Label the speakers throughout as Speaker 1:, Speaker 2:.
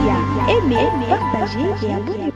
Speaker 1: Média. Aimez, partagez et abonnez-vous.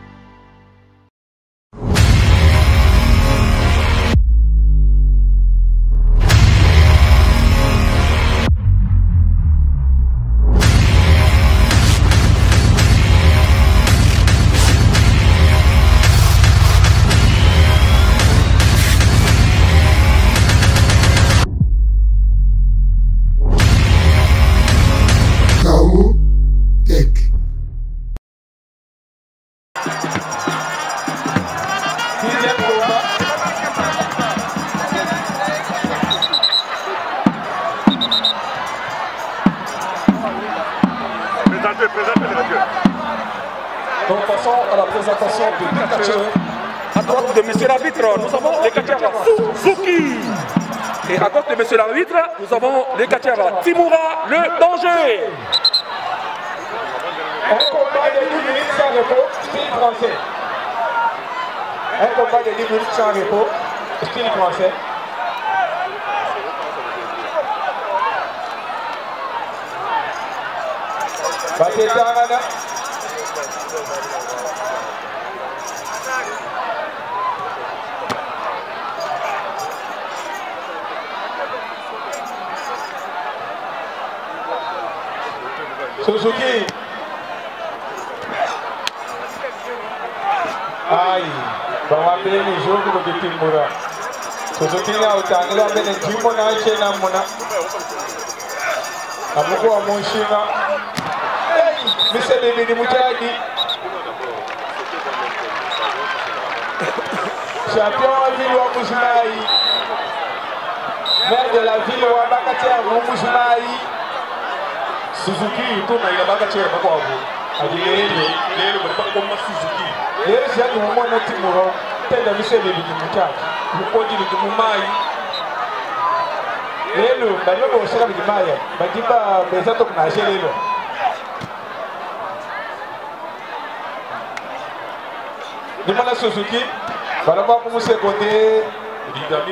Speaker 2: Donc passons à la présentation du catcheur. À droite de monsieur l'arbitre, nous avons les catcheurs Suzuki. Et à gauche de monsieur l'arbitre, nous avons les catcheurs Timura, le danger.
Speaker 3: Un combat de 10 minutes sans repos, style français. Un combat de 10 minutes sans repos, style français. Batetangana. Suzuki. Aïe, on va appeler les jours pour le Timura. Suzuki n'a autant de la peine de Timona et Chenamona. Amuko Amonshina. Monsieur le Bébé Moutadi. Champion de la ville Wamoujimaï. Maire de la ville Wabakatia Wamoujimaï.
Speaker 2: Suzuki, tout le monde a bagagé à quoi vous?
Speaker 3: Suzuki. Les gens qui ont mon Timura, tel que monsieur le Bébé Moutadi.
Speaker 2: Vous pouvez dire que vous m'aïe.
Speaker 3: Lelo, balogo osaka bidimaya, badiba bezato kunaje lelo. Dimana Suzuki, balaba kumuse kote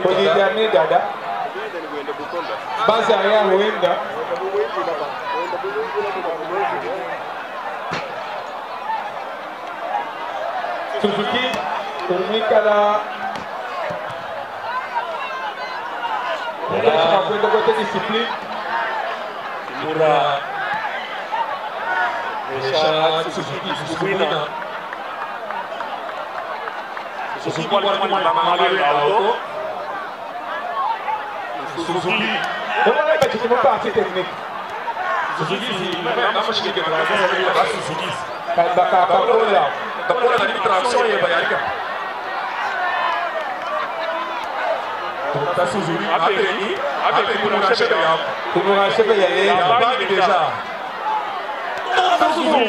Speaker 3: Kodidiami dada. Baza ya wenda. Suzuki, turmikala. Après de côté discipline.
Speaker 2: Timura. Richard Suzuki. Suzuki pour le moment la Suzuki.
Speaker 3: On va mettre qui ne pas technique.
Speaker 2: Suzuki, la machine qui est là, c'est Suzuki.
Speaker 3: Baka Pakola.
Speaker 2: D'abord la traction est bayarika. Suzuki avec pour le chef
Speaker 3: pour le chef il y a
Speaker 2: déjà. Suzuki.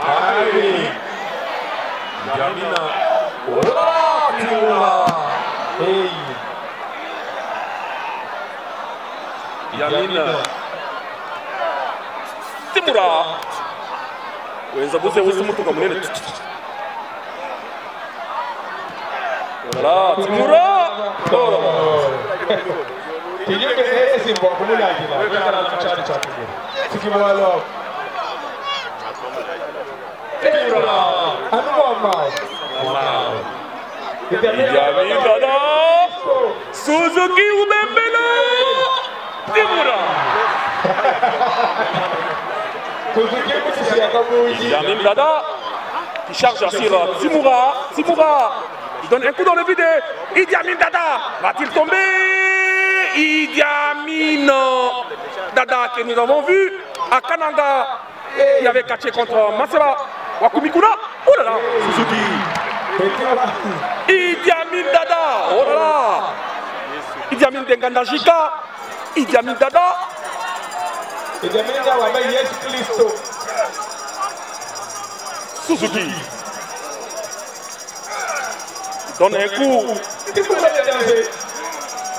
Speaker 2: Allez. Yamina. Oh Timura.
Speaker 3: Hey.
Speaker 2: Yamina. Timura. Wenza buse mutu kwa munene. Voilà, Timura.
Speaker 3: Tu dis que c'est bon pour nous là. C'est qui moi alors. Timura.
Speaker 2: Dada. Suzuki Udembele. Timura. Yamin Dada qui charge sur Timura. Timura. Il donne un coup dans le vide. Idi Amin Dada va-t-il tomber? Idi Amin Dada que nous avons vu à Kananga. Il avait catché contre Masera Wakumikuna. Oh là là, Suzuki. Idi Amin Dada. Oh là là. Idi Amin Dengandajika. Idi Amin Dada.
Speaker 3: Idi Amin Dada va mettre Yes Christo.
Speaker 2: Suzuki. Donne un coup.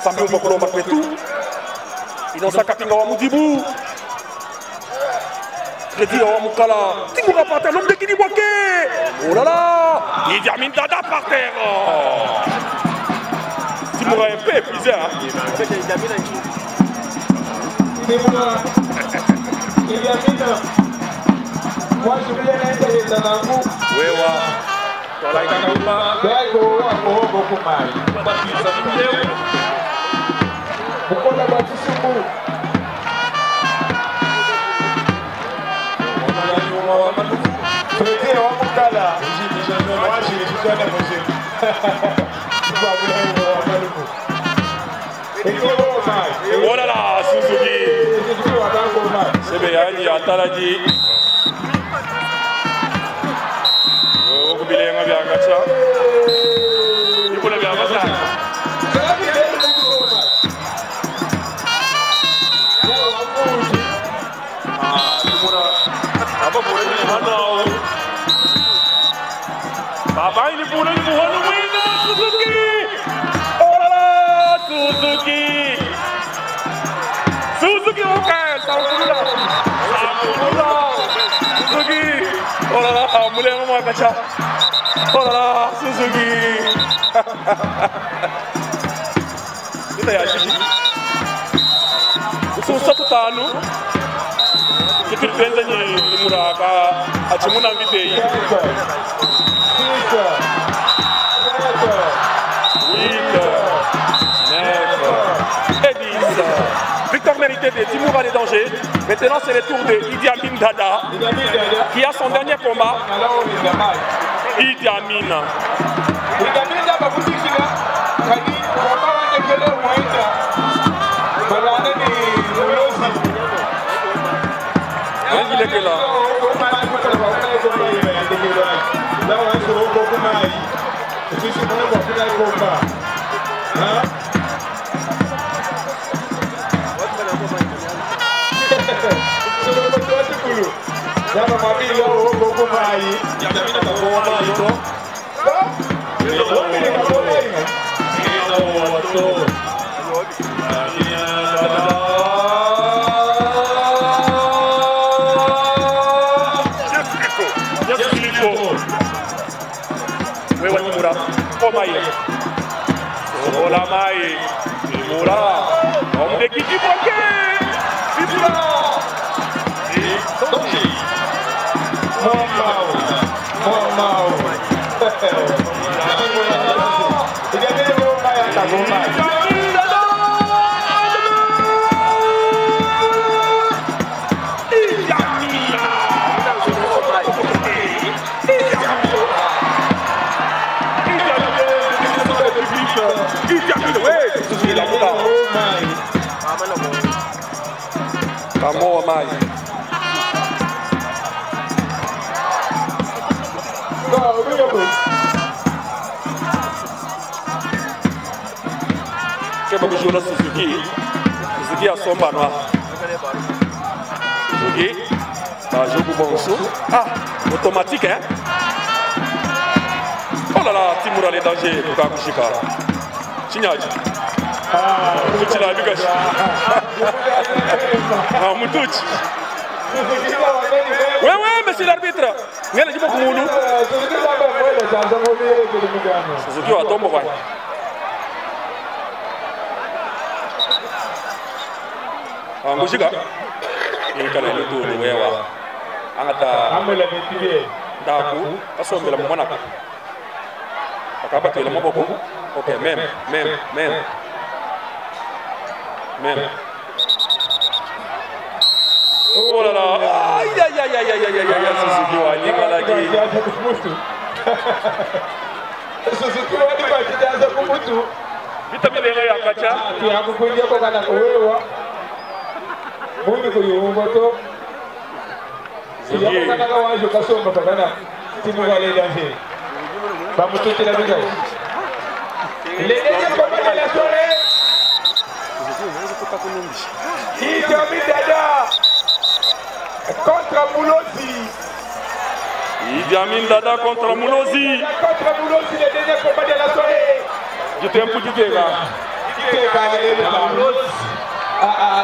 Speaker 2: Sambi Mokolo Makwetu. Inosa Kapinga wa Mudibu. Freddy Mukala. Timura par terre, l'homme de Guinée Boké. Oh là là. Idi Amin Dada par terre. Timura est un peu épuisé.
Speaker 3: Moi, je viens d'être dans un groupe.
Speaker 2: Wewa. Voilà,
Speaker 3: beaucoup mal. Pourquoi la battu sur vous? Frère, on va là. Moi, je suis jamais mangé.
Speaker 2: Oh là là, Suzuki. C'est bien, il y a Taladi. Oh, vous voulez un bien gacha. Il faut le bien gacha. Papa, il est pour le Suzuki. Oh là là, Suzuki. Suzuki, ok, ça va Suzuki. Oh là là, moulin moi gacha. Oh là là, Suzuki. Kita ya Suzuki. So satu tanu. Kita pensa ni muraka achimuna vitei. Victoire méritée de Timoura les dangers. Maintenant c'est le tour de Idi Amin Dada qui a son dernier combat. Idi Amin. Il est que là. Suzuki a son manoir. Suzuki, joue pour Bonso. Ah, automatique, hein? Oh là là, Timoura les dangers pour Kakushika. Chinyaj. Moutoutchi la Lugash. Ah, Moutoutchi. Ouais, monsieur l'arbitre. Ngele jibo kumulu. Suzuki wa tombo kwa. Ngushika. Ini kana itu wewa. Angata.
Speaker 3: Amela bitie.
Speaker 2: Daku asombela mwana. Akaba tela maboko. OK, même. Oh là là. Aïe. Suzuki wa nyinga lagi.
Speaker 3: Suzuki wa ni bakijaza kumutu.
Speaker 2: Vitamini ya kacha.
Speaker 3: Ya kukunja kwa kana wewa. Mungu kuyumba to. Suzuki kana kawaje kasomba kana. Timu wale danger. Bamututi la bigai. Les derniers combats de la soirée. Idi Amin Dada contre Moulozi.
Speaker 2: Idi Amin Dada contre Moulozi.
Speaker 3: Contre Moulozi, les derniers combats de la soirée.
Speaker 2: Je t'ai un peu dit là.
Speaker 3: Ah,